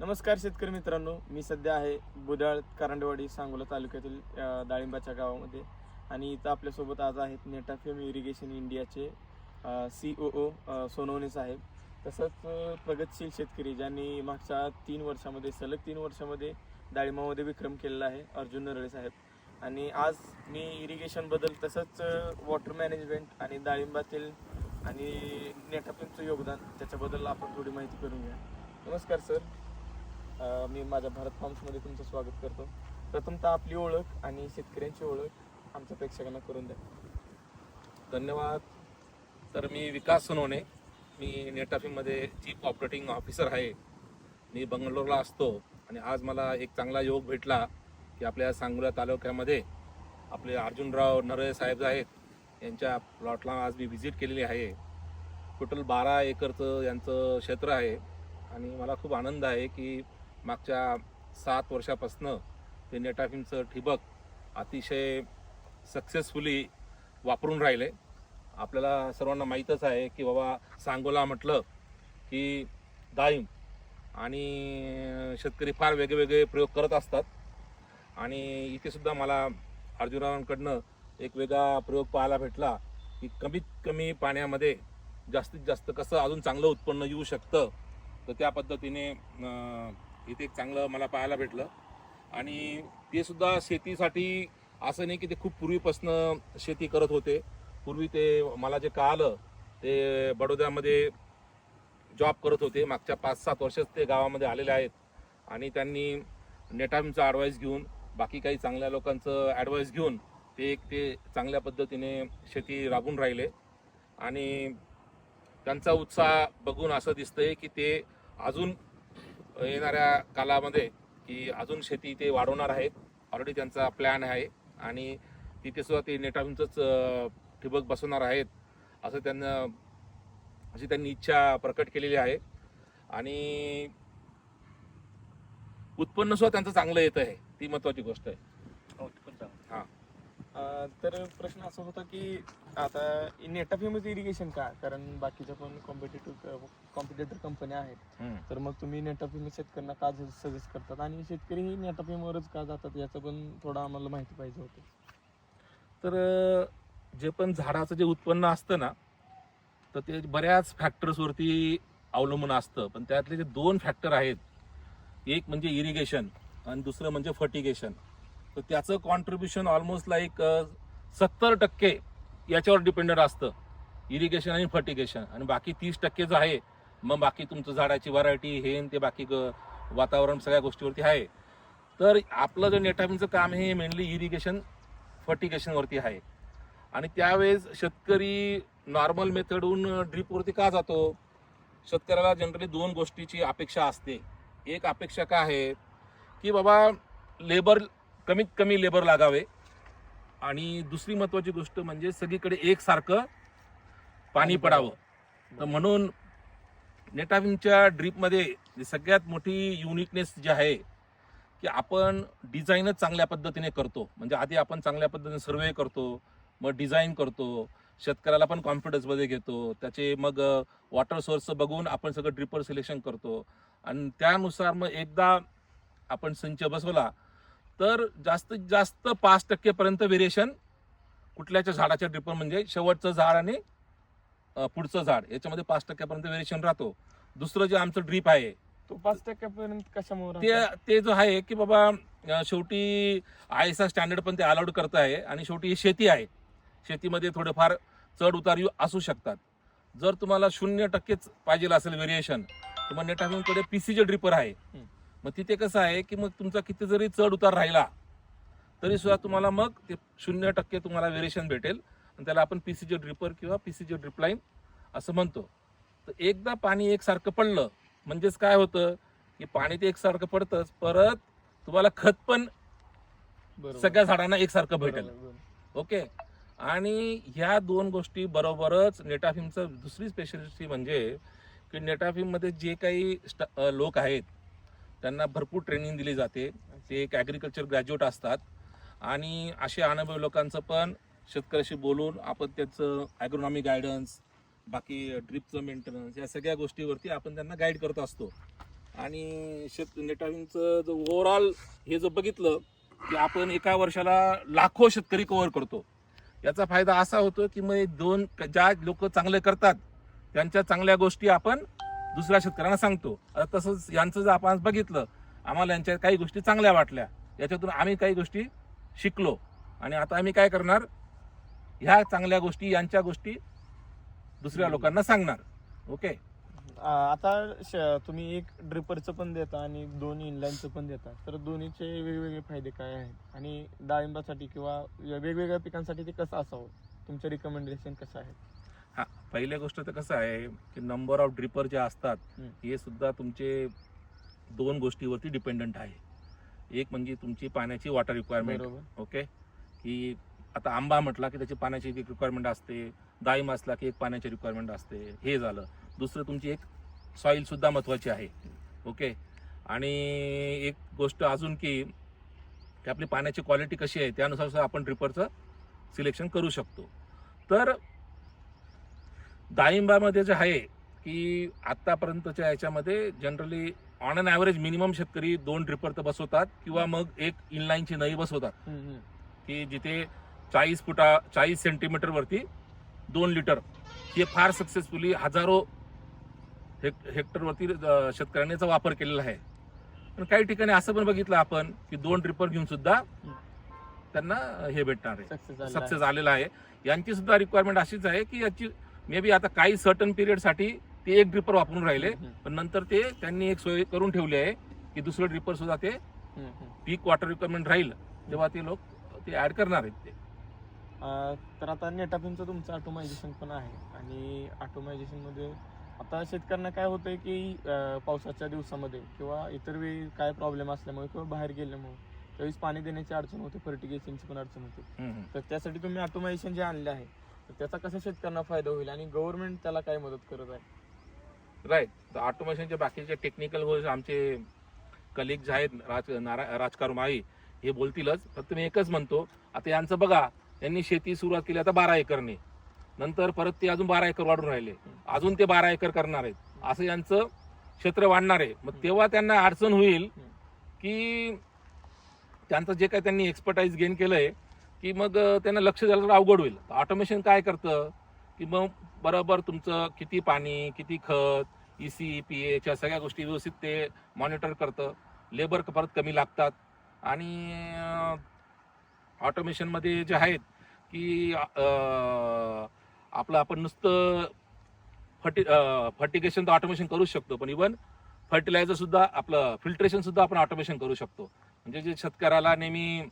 नमस्कार शेतकरी मित्रांनो, मी सध्या आहे बुधाळ करंडवाडी सांगोला तालुक्यातील डाळिंबाच्या गावामध्ये आणि इथं आपल्यासोबत आज आहेत नेटाफेम इरिगेशन इंडियाचे COO सोनवणे साहेब. तसंच प्रगतशील शेतकरी ज्यांनी मागच्या 3 वर्षामध्ये सलग 3 वर्षामध्ये डाळिंबामध्ये विक्रम केलेला आहे, अर्जुन नरळे साहेब. आणि आज मी इरिगेशनबद्दल तसंच वॉटर मॅनेजमेंट आणि डाळिंबातील आणि नेटाफेमचं योगदान त्याच्याबद्दल आपण थोडी माहिती करून घ्या. नमस्कार सर. मी माझ्या भारत फार्म्समध्ये तुमचं स्वागत करतो. प्रथमतः आपली ओळख आणि शेतकऱ्यांची ओळख आमच्या प्रेक्षकांना करून द्या. धन्यवाद. तर मी विकास सोनवणे, मी नेटाफीमध्ये चीफ ऑपरेटिंग ऑफिसर आहे. मी बंगलोरला असतो आणि आज मला एक चांगला योग भेटला की आपल्या सांगोला तालुक्यामध्ये आपले अर्जुनराव नरळे साहेब आहेत, यांच्या प्लॉटला आज मी व्हिजिट केलेली आहे. टोटल 12 एकरचं यांचं क्षेत्र आहे आणि मला खूप आनंद आहे की मागच्या 7 वर्षापासून ते नेटाफीमचं ठिबक अतिशय सक्सेसफुली वापरून राहिले. आपल्याला सर्वांना माहीतच आहे की बाबा सांगोला म्हटलं की डाळिंब आणि शेतकरी फार वेगवेगळे प्रयोग करत असतात आणि इथे सुद्धा मला अर्जुनरावांकडनं एक वेगळा प्रयोग पाहायला भेटला की कमीत कमी पाण्यामध्ये जास्तीत जास्त कसं अजून चांगलं उत्पन्न येऊ शकतं. तर त्या पद्धतीने इथे एक चांगलं मला पाहायला भेटलं. आणि ते सुद्धा शेतीसाठी असं नाही की ते खूप पूर्वीपासून शेती करत होते. पूर्वी ते मला जे कळालं ते बडोद्यामध्ये जॉब करत होते. मागच्या 5-7 वर्षात ते गावामध्ये आलेले आहेत आणि त्यांनी नेटाफीमचा ॲडवाईस घेऊन, बाकी काही चांगल्या लोकांचं ॲडवाईस घेऊन ते चांगल्या पद्धतीने शेती राबवून राहिले. आणि त्यांचा उत्साह बघून असं दिसतंय की ते अजून येणाऱ्या कालामध्ये की अजून शेती ते वाढवणार आहेत. ऑलरेडी त्यांचा प्लॅन आहे आणि तिथे सुद्धा ते नेटाफीमचंच ठिबक बसवणार आहेत असं त्यांनी इच्छा प्रकट केलेली आहे. आणि उत्पन्न सुद्धा त्यांचं चांगलं येत आहे, ती महत्वाची गोष्ट आहे. हां, तर प्रश्न असा होता की आता नेटाफेमच इरिगेशन का, कारण बाकीच्या पण कॉम्पिटेटर कंपन्या आहेत, तर मग तुम्ही नेटाफेमस शेतकऱ्यांना का सजेस्ट करतात आणि शेतकरी ही नेटाफेमवरच का जातात याचं पण थोडं आम्हाला माहिती पाहिजे होती. तर जे पण झाडाचं जे उत्पन्न असतं ना, तर ते बऱ्याच फॅक्टर्सवरती अवलंबून असतं. पण त्यातले जे 2 फॅक्टर आहेत, एक म्हणजे इरिगेशन आणि दुसरं म्हणजे फर्टिगेशन. तर त्याचं कॉन्ट्रीब्युशन ऑलमोस्ट लाईक 70% याच्यावर डिपेंडेंट असतं, इरिगेशन आणि फर्टिगेशन. आणि बाकी 30% जो आहे मग बाकी तुमचं झाडाची व्हरायटी हे ते बाकी वातावरण सगळ्या गोष्टीवरती आहे. तर आपलं जे नेटाफीमचं काम हे मेनली इरिगेशन फर्टिगेशनवरती आहे. आणि त्यावेळेस शेतकरी नॉर्मल मेथडहून ड्रीपवरती का जातो? शेतकऱ्याला जनरली 2 गोष्टीची अपेक्षा असते. एक अपेक्षा काय आहे की बाबा लेबर, कमीत कमी लेबर लागावे, आणि दुसरी महत्त्वाची गोष्ट म्हणजे सगळीकडे एकसारखं पाणी पडावं. तर म्हणून नेटाफीमच्या ड्रीपमध्ये सगळ्यात मोठी युनिकनेस जी आहे की आपण डिझाईनच चांगल्या पद्धतीने करतो. म्हणजे आधी आपण चांगल्या पद्धतीने सर्वे करतो, मग डिझाईन करतो, शेतकऱ्याला पण कॉन्फिडन्समध्ये घेतो, त्याचे मग वॉटर सोर्स बघून आपण सगळं ड्रिपर सिलेक्शन करतो आणि त्यानुसार मग एकदा आपण संच बसवला तर जास्तीत जास्त 5% पर्यंत व्हेरिएशन कुठल्याच्या झाडाच्या ड्रिपर, म्हणजे शेवटचं झाड आणि पुढचं झाड याच्यामध्ये 5% पर्यंत व्हेरिएशन राहतो. दुसरं जे आमचं ड्रीप आहे तो 5% कशामुळे ते जो आहे की बाबा शेवटी ISA स्टँडर्ड पण ते अलाउड करत आहे आणि शेवटी ही शेती आहे. शेतीमध्ये थोडेफार चढ उतार असू शकतात. जर तुम्हाला 0%च पाहिजे असेल व्हेरिएशन तर मग नेटाफीमकडे PCJ ड्रिपर आहे. मग तिथे कसं आहे की मग तुमचा किती जरी चढ उतार राहिला तरी सुद्धा तुम्हाला मग ते 0% तुम्हाला व्हेरिएशन भेटेल आणि त्याला आपण PCJ ड्रिपर किंवा PCJ ड्रिपलाईन असं म्हणतो. तर एकदा पाणी एकसारखं पडलं म्हणजेच काय होतं की पाणी ते एकसारखं पडतंच, परत तुम्हाला खत पण सगळ्या झाडांना एकसारखं भेटेल. ओके. आणि ह्या 2 गोष्टी बरोबरच नेटाफीमचं दुसरी स्पेशालिटी म्हणजे की नेटाफीममध्ये जे काही लोक आहेत त्यांना भरपूर ट्रेनिंग दिली जाते. ते एक ॲग्रिकल्चर ग्रॅज्युएट असतात आणि असे अनुभवी लोकांचं पण शेतकऱ्याशी बोलून आपण त्याचं ॲग्रोनॉमी गायडन्स, बाकी ड्रिपचं मेंटेनन्स या सगळ्या गोष्टीवरती आपण त्यांना गाईड करत असतो. आणि नेटाफिमचं जो ओव्हरऑल हे जर बघितलं की आपण एका वर्षाला लाखो शेतकरी कव्हर करतो. याचा फायदा असा होतो की मग ज्या लोक चांगले करतात त्यांच्या चांगल्या गोष्टी आपण दुसऱ्या शेतकऱ्यांना सांगतो. आता तसंच यांचं जर आपण बघितलं, आम्हाला यांच्या काही गोष्टी चांगल्या वाटल्या, याच्यातून आम्ही काही गोष्टी शिकलो आणि आता आम्ही काय करणार, ह्या चांगल्या गोष्टी यांच्या गोष्टी दुसऱ्या लोकांना सांगणार. ओके. आता तुम्ही एक ड्रिपरचं पण देता आणि 2 इनलाईनचं पण देता, तर दोन्हीचे वेगवेगळे फायदे काय आहेत आणि डाळिंबासाठी किंवा वेगवेगळ्या पिकांसाठी ते कसं असावं, तुमचं रिकमेंडेशन कसं आहे? हा, पहिली गोष्ट तर कसं आहे की नंबर ऑफ ड्रिपर जे असतात हे सुद्धा तुमचे 2 गोष्टीवरती डिपेंडंट आहे. एक म्हणजे तुमची पाण्याची वॉटर रिक्वायरमेंट. ओके. की आता आंबा म्हटला की त्याची पाण्याची एक रिक्वायरमेंट असते, डाळिंब असला की एक पाण्याची रिक्वायरमेंट असते. हे झालं. दुसरं तुमची एक सॉईल सुद्धा महत्वाची आहे. ओके. आणि एक गोष्ट अजून की आपली पाण्याची क्वालिटी कशी आहे त्यानुसार सुद्धा आपण ड्रिपरचं सिलेक्शन करू शकतो. तर डाळिंबामध्ये जे आहे की आतापर्यंतच्या याच्यामध्ये generally on an average minimum शेतकरी 2 ड्रिपर तर बसवतात किंवा मग एक इनलाईनची नळी बसवतात की जिथे 40 सेंटीमीटर वरती 2 लिटर हे फार सक्सेसफुली हजारो हेक्टरवरती शेतकऱ्यांनी याचा वापर केलेला आहे. पण काही ठिकाणी असं पण बघितलं आपण की 2 ड्रिपर घेऊन सुद्धा त्यांना हे भेटणार आहे, सक्सेस आलेला आहे. यांची सुद्धा रिक्वायरमेंट अशीच आहे की याची मे बी आता काही सर्टन पिरियड साठी ते 1 ड्रिपर वापरून राहिले, पण नंतर ते त्यांनी एक सोय करून ठेवली आहे की दुसरं ड्रिपर सुद्धा ते पीक वॉटर रिक्वायरमेंट राहील तेव्हा ते लोक ते ऍड करणार आहेत. ते तर आता नेटाफिमचं तुमचं ऑटोमायझेशन पण आहे आणि ऑटोमायझेशन मध्ये आता शेतकऱ्यांना काय होतंय की पावसाच्या दिवसामध्ये किंवा इतर वेळी काय प्रॉब्लेम असल्यामुळे किंवा बाहेर गेल्यामुळे त्यावेळेस पाणी देण्याची अडचण होते, फर्टिगेशनची पण अडचण होते. तर त्यासाठी तुम्ही ऑटोमायझेशन जे आणले आहे तर त्याचा कसा शेतकऱ्यांना फायदा होईल आणि गव्हर्नमेंट त्याला काय मदत करत आहे? राईट. तर ऑटोमेशनच्या बाकीचे टेक्निकल गोष्टी आमचे कलिग जे आहेत राजकारण माई हे बोलतीलच. फक्त मी एकच म्हणतो, आता यांचं बघा, यांनी शेती सुरुवात केली आता 12 एकरने, नंतर परत ते अजून 12 एकर वाढून राहिले, अजून ते 12 एकर करणार आहेत, असं यांचं क्षेत्र वाढणार आहे. मग तेव्हा त्यांना अडचण होईल की त्यांचं जे काही त्यांनी एक्सपर्टाईज गेन केलंय की मग त्यांना लक्ष द्यायला तर अवघड होईल. ऑटोमेशन काय करतं की मग बरोबर तुमचं किती पाणी, किती खत, EC, pH या सगळ्या गोष्टी व्यवस्थित ते मॉनिटर करतं. लेबर परत कमी लागतात. आणि ऑटोमेशनमध्ये जे आहेत की आपलं आपण नुसतं फर्टिगेशन तर ऑटोमेशन करू शकतो, पण इव्हन फर्टिलायझर सुद्धा आपलं फिल्ट्रेशन सुद्धा आपण ऑटोमेशन करू शकतो. म्हणजे जे शेतकऱ्याला नेहमी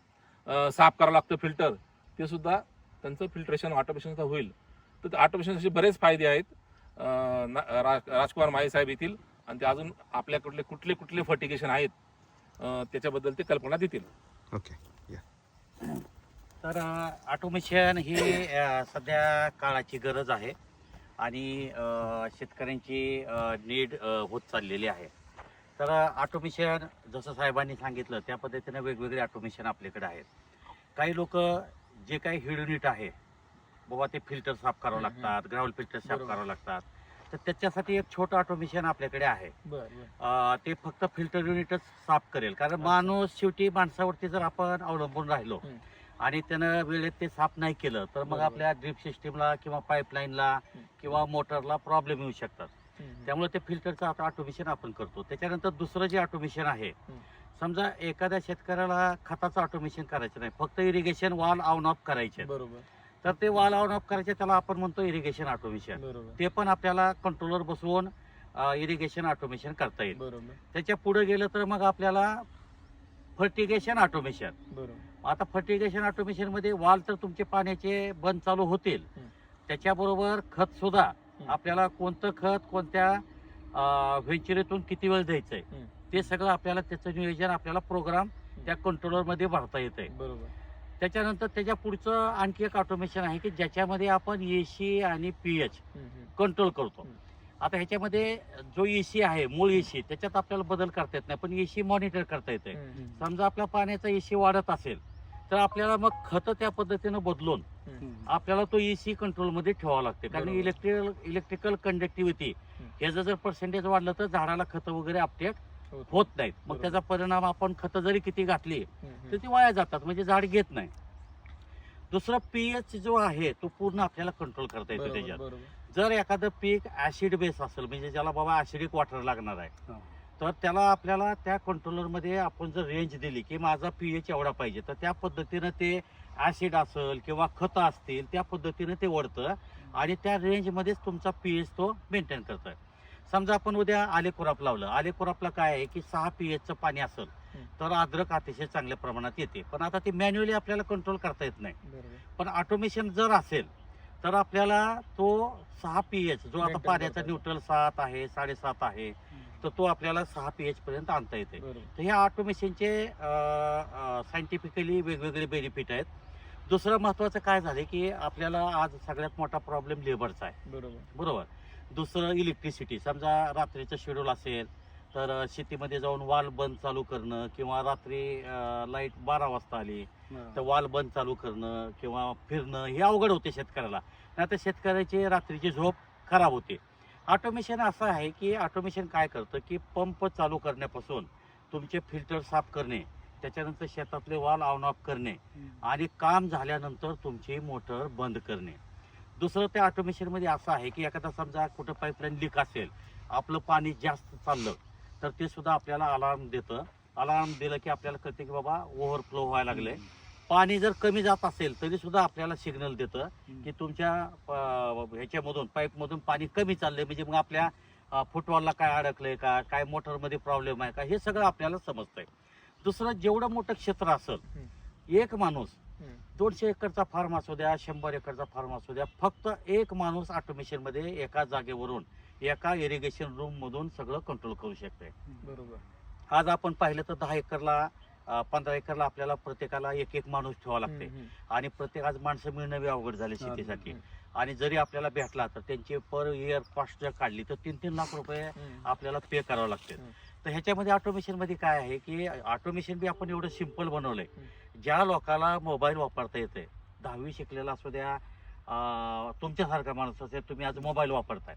साफ करावं लागतं फिल्टर, ते सुद्धा त्यांचं फिल्ट्रेशन ऑटोमेशन होईल. तर ऑटोमेशनचे बरेच फायदे आहेत. राजकुमार माई साहेब येतील आणि ते अजून आपल्याकडले कुठले कुठले फर्टिगेशन आहेत त्याच्याबद्दल ते कल्पना देतील. ओके. तर ऑटोमेशन ही सध्या काळाची गरज आहे आणि शेतकऱ्यांची नीड होत चाललेली आहे. तर ऑटोमेशन जसं साहेबांनी सांगितलं त्या पद्धतीने वेगवेगळे ऑटोमेशन आपल्याकडे आहेत. काही लोक जे काही हेड युनिट आहे बाबा ते फिल्टर साफ करावं लागतात, ग्राउंड फिल्टर साफ करावं लागतात, तर त्याच्यासाठी एक छोटं ऑटोमेशन आपल्याकडे आहे. ते फक्त फिल्टर युनिटच साफ करेल. कारण माणूस शेवटी माणसावरती जर आपण अवलंबून राहिलो आणि त्यानं वेळेत ते साफ नाही केलं तर मग आपल्या ड्रिप सिस्टीमला किंवा पाईपलाईनला किंवा मोटरला प्रॉब्लेम येऊ शकतात. त्यामुळे ते फिल्टरचं आता ऑटोमेशन आपण करतो. त्याच्यानंतर दुसरं जे ऑटोमेशन आहे, समजा एखाद्या शेतकऱ्याला खताचं ऑटोमेशन करायचं नाही, फक्त इरिगेशन वॉल ऑन ऑफ करायचे, तर ते वॉल ऑन ऑफ करायचे त्याला आपण म्हणतो इरिगेशन ऑटोमेशन. ते पण आपल्याला कंट्रोलर बसवून इरिगेशन ऑटोमेशन करता येईल. त्याच्या पुढे गेलं तर मग आपल्याला फर्टिगेशन ऑटोमेशन. आता फर्टिगेशन ऑटोमेशन मध्ये वॉल तर तुमचे पाण्याचे बंद चालू होतील, त्याच्याबरोबर खत सुद्धा आपल्याला कोणतं खत कोणत्या व्हेंचुरीतून किती वेळ द्यायचंय ते सगळं आपल्याला त्याचं नियोजन आपल्याला प्रोग्राम त्या कंट्रोलर मध्ये भरता येत आहे. त्याच्यानंतर त्याच्या पुढचं आणखी एक ऑटोमेशन आहे की ज्याच्यामध्ये आपण EC आणि pH कंट्रोल करतो. आता ह्याच्यामध्ये जो EC आहे, मूळ EC, त्याच्यात आपल्याला बदल करता येत नाही, पण EC मॉनिटर करता येते. समजा आपल्या पाण्याचा EC वाढत असेल तर आपल्याला मग खत त्या पद्धतीनं बदलून आपल्याला तो EC कंट्रोल मध्ये ठेवावा लागते. कारण इलेक्ट्रिकल कंडक्टिव्हिटी ह्याचं जर पर्सेंटेज वाढलं तर झाडाला खत वगैरे अपटेट होत नाहीत. मग बरोबर. त्याचा परिणाम आपण खतं जरी किती घातली हम्म. तर ती वाया जातात, म्हणजे झाड घेत नाही. दुसरा पीएच जो आहे तो पूर्ण आपल्याला कंट्रोल करता येतो बरोबर त्याच्यात. बरोबर. जर एखादं पीक ऍसिड बेस असेल, म्हणजे ज्याला बाबा ऍसिडिक वॉटर लागणार आहे, हा. तर त्याला आपल्याला त्या कंट्रोलरमध्ये आपण जर रेंज दिली की माझा पीएच एवढा पाहिजे, तर त्या पद्धतीनं ते ऍसिड असेल किंवा खतं असतील त्या पद्धतीनं ते ओढतं आणि त्या रेंजमध्येच तुमचा पीएच तो मेंटेन करतोय. समजा आपण उद्या आले खुराप लावलं, आले खुरापला काय आहे की 6 pH पाणी असेल तर अद्रक अतिशय चांगल्या प्रमाणात येते. पण आता ते मॅन्युअली आपल्याला कंट्रोल करता येत नाही. बरोबर. पण ऑटोमेशन जर असेल तर आपल्याला तो 6 pH जो आता Maintain पाण्याचा करता येतो. न्यूट्रल 7 आहे, 7.5 आहे, तर तो आपल्याला 6 pH पर्यंत आणता येते. बरोबर. तर ह्या ऑटोमेशनचे सायंटिफिकली वेगवेगळे बेनिफिट आहेत. दुसरं महत्त्वाचं काय झालं की आपल्याला आज सगळ्यात मोठा प्रॉब्लेम लेबरचा आहे, बरोबर. बरोबर. दुसरं इलेक्ट्रिसिटी. समजा रात्रीचं शेड्यूल असेल तर शेतीमध्ये जाऊन वाल बंद चालू करणं किंवा रात्री लाईट 12 वाजता आली तर वाल बंद चालू करणं किंवा फिरणं हे अवघड होते शेतकऱ्याला. नाही तर शेतकऱ्याची रात्रीची झोप खराब होते. ऑटोमेशन असं आहे की ऑटोमेशन काय करतं की पंप चालू करण्यापासून तुमचे फिल्टर साफ करणे, त्याच्यानंतर शेतातले वाल ऑन ऑफ करणे आणि काम झाल्यानंतर तुमची मोटर बंद करणे. दुसरं त्या ऑटोमेशनमध्ये असं आहे की एखादा समजा कुठं पाईपलाईन लीक असेल, आपलं पाणी जास्त चाललं तर ते सुद्धा आपल्याला अलार्म देतं. अलार्म दिलं की आपल्याला कळते की बाबा ओव्हरफ्लो व्हायला लागलंय. पाणी जर कमी जात असेल तरी सुद्धा आपल्याला सिग्नल देतं की तुमच्या ह्याच्यामधून पाईपमधून पाणी कमी चाललंय, म्हणजे मग आपल्या फुटवॉलला काय अडकलंय का, काय मोटरमध्ये प्रॉब्लेम आहे का, हे सगळं आपल्याला समजतंय. दुसरं जेवढं मोठं क्षेत्र असेल, एक माणूस 200 एकरचा फार्म असू द्या, 100 एकरचा फार्म असू द्या, फक्त एक माणूस ऑटोमेशन मध्ये एका जागेवरून एका इरिगेशन रूम मधून सगळं कंट्रोल करू शकते. बरोबर. आज आपण पाहिलं तर 10 एकरला 15 एकरला आपल्याला प्रत्येकाला एक एक माणूस ठेवावा लागते आणि प्रत्येक आज माणसं मिळणं बी अवघड झाले शेतीसाठी. आणि जरी आपल्याला भेटला तर त्यांची पर इयर कॉस्ट जर काढली तर 3-3 लाख रुपये आपल्याला पे करावं लागते. तर ह्याच्यामध्ये ऑटोमेशन मध्ये काय आहे की ऑटोमेशन बी आपण एवढं सिम्पल बनवलंय, ज्या लोकांना मोबाईल वापरता येते, 10वी शिकलेला असू द्या, तुमच्यासारखा माणूस असेल, तुम्ही आज मोबाईल वापरताय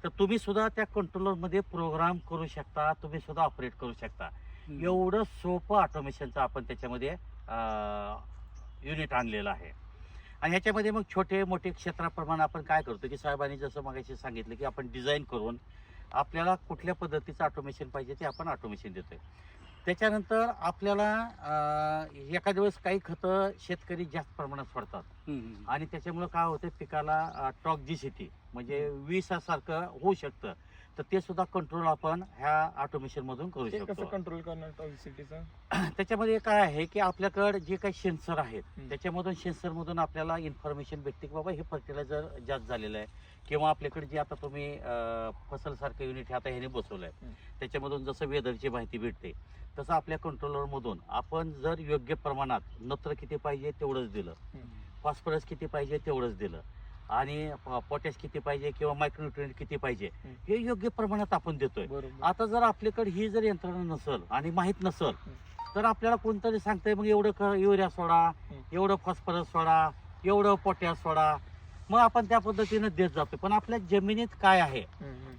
तर तुम्ही सुद्धा त्या कंट्रोलर मध्ये प्रोग्राम करू शकता, तुम्ही सुद्धा ऑपरेट करू शकता. एवढं सोपं ऑटोमेशनचं आपण त्याच्यामध्ये युनिट आणलेलं आहे. आणि ह्याच्यामध्ये मग छोटे मोठे क्षेत्राप्रमाणे आपण काय करतो की साहेबांनी जसं मगाशी सांगितलं की आपण डिझाईन करून आपल्याला कुठल्या पद्धतीचं ऑटोमेशन पाहिजे ते आपण ऑटोमेशन देतोय. त्याच्यानंतर आपल्याला एखाद्या वेळेस काही खतं शेतकरी जास्त प्रमाणात सोडतात आणि त्याच्यामुळे काय होतं पिकाला टॉक्झिसिटी म्हणजे विषासारखं होऊ शकतं, तर ते सुद्धा कंट्रोल आपण ह्या ऑटोमेशन मधून करू ते कसं शकतो. कंट्रोल करणार टॉक्सिटीचं? त्याच्यामध्ये काय आहे की आपल्याकडे जे काही सेन्सर आहेत त्याच्यामधून सेन्सर मधून आपल्याला इन्फॉर्मेशन भेटते की बाबा हे फर्टिलायझर जास्त झालेलं आहे किंवा आपल्याकडे जे आता तुम्ही फसल सारखं युनिट आता ह्याने बसवलंय त्याच्यामधून जसं वेदरची माहिती भेटते तसं आपल्या कंट्रोलर मधून आपण जर योग्य प्रमाणात नत्र किती पाहिजे तेवढंच दिलं, फॉस्फरस किती पाहिजे तेवढंच दिलं आणि पोटॅश किती पाहिजे किंवा मायक्रोन्यूट्रिएंट किती पाहिजे हे योग्य प्रमाणात आपण देतोय. बरोबर. आता जर आपल्याकडे ही जर यंत्रणा नसल आणि माहित नसल तर आपल्याला कोणतरी सांगतंय मग एवढं युरिया सोडा, एवढं फॉस्फरस सोडा, एवढं पोटॅश सोडा, मग आपण त्या पद्धतीने देत जातो. पण आपल्या जमिनीत काय आहे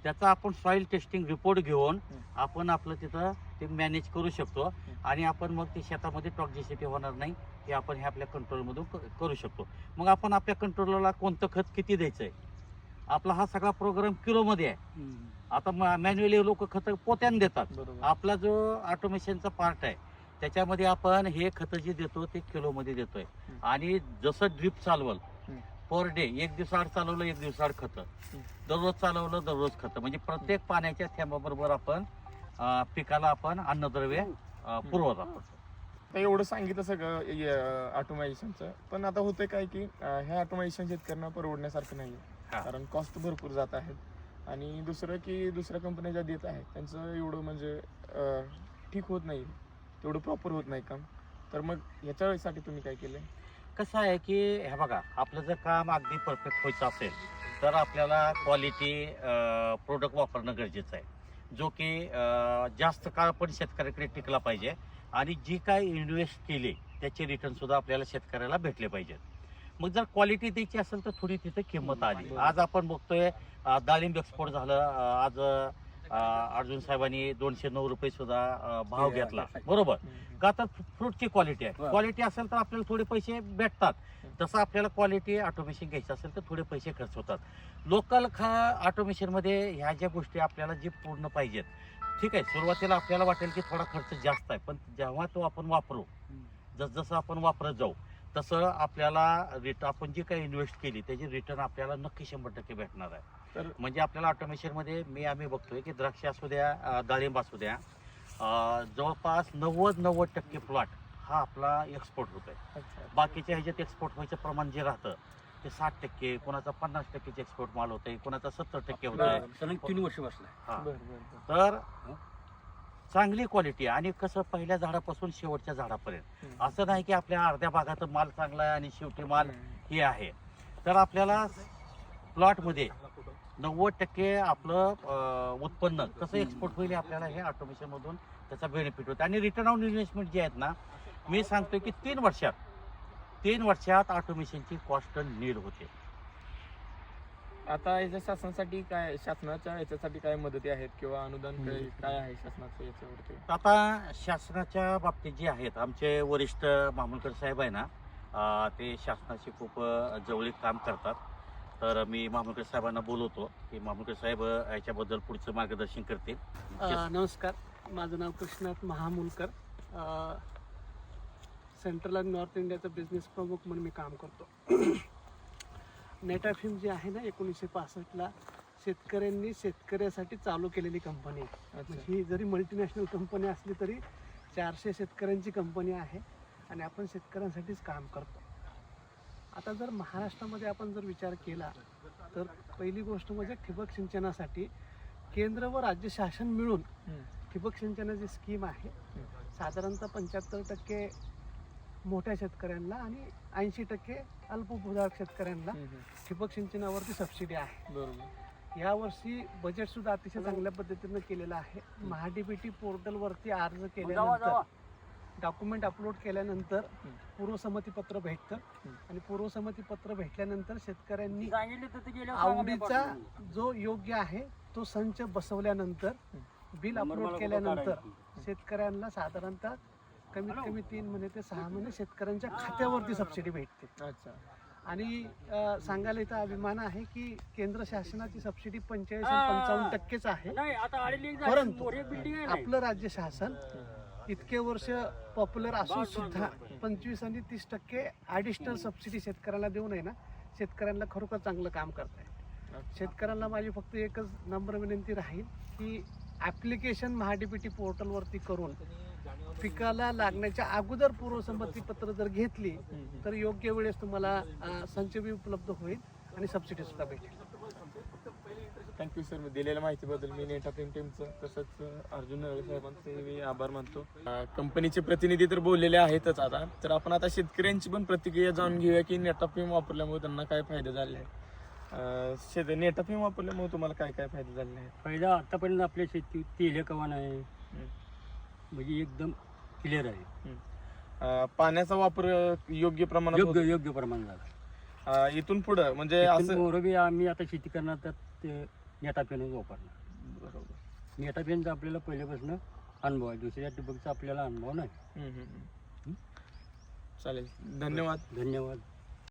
त्याचा आपण सॉइल टेस्टिंग रिपोर्ट घेऊन आपण आपलं तिथं ते मॅनेज करू शकतो आणि आपण मग ते शेतामध्ये टॉक्झिसिटी होणार नाही हे आपण हे आपल्या कंट्रोलमधून करू शकतो. मग आपण आपल्या कंट्रोलरला कोणतं खत किती द्यायचंय, आपला हा सगळा प्रोग्राम किलोमध्ये आहे. आता मॅन्युअली लोक खत पोत्याने देतात, बरोबर. आपला जो ऑटोमेशनचा पार्ट आहे त्याच्यामध्ये आपण हे खत जे देतो ते किलोमध्ये देतोय आणि जसं ड्रिप चालवल पर डे, एक दिवसाआड चालवलं एक दिवसाआड खत, दररोज चालवलं दररोज खत, म्हणजे प्रत्येक पाण्याच्या थेंबाबरोबर आपण पिकाला आपण अन्नद्रव्य पुरवत आहोत. तर एवढं सांगितलं सगळं ऑटोमेशनचं, पण आता होतंय काय की हे ऑटोमेशन शेतकऱ्यांना परवडण्यासारखं नाही, कारण कॉस्ट भरपूर जात आहेत आणि दुसरं की दुसऱ्या कंपन्या ज्या देत आहेत त्यांचं एवढं म्हणजे ठीक होत नाही, तेवढं प्रॉपर होत नाही काम. तर मग ह्याच्यासाठी तुम्ही काय केलंय? कसं आहे की हे बघा, आपलं जर काम अगदी परफेक्ट व्हायचं असेल तर आपल्याला क्वालिटी प्रोडक्ट वापरणं गरजेचं आहे, जो की जास्त काळ पण शेतकऱ्याकडे टिकला पाहिजे आणि जी काय इन्व्हेस्ट केली त्याचे रिटर्न सुद्धा आपल्याला शेतकऱ्याला भेटले पाहिजेत. मग जर क्वालिटी द्यायची असेल तर थोडी तिथे किंमत आली. आज आपण बघतोय डाळिंब एक्सपोर्ट झालं, आज अर्जुन साहेबांनी 209 रुपये सुद्धा भाव घेतला, बरोबर. का तर फ्रूटची क्वालिटी आहे. क्वालिटी असेल तर आपल्याला थोडे पैसे भेटतात. तसं आपल्याला क्वालिटी ऑटोमेशन घ्यायचं असेल तर थोडे पैसे खर्च होतात. लोकल ऑटोमेशन मध्ये ह्या ज्या गोष्टी आपल्याला जे पूर्ण पाहिजेत, ठीक आहे, सुरुवातीला आपल्याला वाटेल की थोडा खर्च जास्त आहे, पण जेव्हा तो आपण वापरू, जसजसं आपण वापरत जाऊ तसं आपल्याला आपण जी काही इन्व्हेस्ट केली त्याची रिटर्न आपल्याला नक्की 100% भेटणार आहे. तर म्हणजे आपल्याला ऑटोमेशन मध्ये आम्ही बघतोय की द्राक्ष असू द्या, डाळिंब असू द्या, जवळपास 90% प्लॉट हा आपला एक्सपोर्ट होतोय. बाकीच्या ह्याच्यात एक्सपोर्ट व्हायचं प्रमाण जे राहतं ते 60%, कोणाचा 50% एक्सपोर्ट माल होतोय, कोणाचा 70% होतोय. 3 वर्ष बसलाय. हा. बरं बरं तर चांगली क्वालिटी आणि कसं पहिल्या झाडापासून शेवटच्या झाडापर्यंत, असं नाही की आपल्या अर्ध्या भागात माल चांगला आहे आणि शेवटी माल हे आहे. तर आपल्याला प्लॉटमध्ये 90% आपलं उत्पन्न कसं एक्सपोर्ट होईल आपल्याला हे ऑटोमेशन मधून त्याचा बेनिफिट होतो. आणि रिटर्न ऑन इन्व्हेस्टमेंट जे आहेत ना, मी सांगतोय की 3 वर्षात ऑटोमेशनची कॉस्ट नील होते. आता याच्या शासनासाठी काय, शासनाच्या याच्यासाठी काय मदती आहेत किंवा अनुदान काय आहे शासनाचं याच्यावरती? आता शासनाच्या बाबतीत जे आहेत, आमचे वरिष्ठ मामूलकर साहेब आहे ना, ते शासनाशी खूप जवळीक काम करतात. तर मी मामूलकर साहेबांना बोलवतो की मामूलकर साहेब याच्याबद्दल पुढचं मार्गदर्शन करतील. नमस्कार, माझं नाव कृष्णात महामूलकर. सेंट्रल आणि नॉर्थ इंडियाचा बिझनेस प्रमुख म्हणून मी काम करतो. नेटाफिम जी आहे ना, 1965ला शेतकऱ्यांनी शेतकऱ्यासाठी चालू केलेली कंपनी आहे. म्हणजे ही जरी मल्टीनॅशनल कंपनी असली तरी 400 शेतकऱ्यांची कंपनी आहे आणि आपण शेतकऱ्यांसाठीच काम करतो. आता जर महाराष्ट्रामध्ये आपण जर विचार केला तर पहिली गोष्ट म्हणजे ठिबक सिंचनासाठी केंद्र व राज्य शासन मिळून ठिबक सिंचनाची स्कीम आहे. साधारणतः 75% मोठ्या शेतकऱ्यांना आणि 80% अल्पभूधारक शेतकऱ्यांना ठिबक सिंचनावरती सबसिडी आहे. बरोबर. यावर्षी बजेट सुद्धा अतिशय चांगल्या पद्धतीनं केलेलं आहे. महाडीबीटी पोर्टलवरती अर्ज केल्यानंतर, डॉक्युमेंट अपलोड केल्यानंतर पूर्वसंमती पत्र भेटतं आणि पूर्वसंमती पत्र भेटल्यानंतर शेतकऱ्यांनी आवडीचा जो योग्य आहे तो संच बसवल्यानंतर, बिल अपलोड केल्यानंतर शेतकऱ्यांना साधारणतः कमीत कमी 3 महिने ते 6 महिने शेतकऱ्यांच्या खात्यावरती सबसिडी भेटते. अच्छा. आणि सांगायला इथं अभिमान आहे की केंद्र शासनाची सबसिडी 45-55% आहे. परंतु आपलं राज्य शासन इतके वर्ष पॉप्युलर असून सुद्धा 25 आणि 30% ॲडिशनल सबसिडी शेतकऱ्याला देऊन आहे ना, शेतकऱ्यांना खरोखर चांगलं काम करत आहे. शेतकऱ्यांना माझी फक्त एकच नम्र विनंती राहील की ॲप्लिकेशन महाडीबीटी पोर्टलवरती करून पिकाला लागण्याच्या अगोदर पूर्वसंमती पत्र जर घेतली तर योग्य वेळेस तुम्हाला संच बी उपलब्ध होईल आणि सबसिडी सुद्धा भेटेल. थँक्यू सर, मी दिलेल्या माहितीबद्दल मी नेटाफिम टीमचं तसंच अर्जुन नवळे साहेबांचे मी आभार मानतो. कंपनीचे प्रतिनिधी तर बोललेले आहेतच. आता तर आपण आता शेतकऱ्यांची पण प्रतिक्रिया जाणून घेऊया की नेटाफिम वापरल्यामुळे त्यांना काय फायदे झाले आहेत. नेटाफिम वापरल्यामुळे तुम्हाला काय काय फायदे झाले आहेत? फायदा आतापर्यंत आपल्या शेती तेल कवान आहे, म्हणजे एकदम क्लिअर आहे. पाण्याचा वापर योग्य प्रमाणात होतो? योग्य प्रमाण झाला. इथून पुढं म्हणजे असं मोरबी आम्ही आता शेती करणार तर ते नेटापेनच वापरणार. बरोबर. नेटापेनचा आपल्याला पहिल्यापासून अनुभव आहे, दुसऱ्या ठिबकचा आपल्याला अनुभव नाही. चालेल, धन्यवाद. धन्यवाद.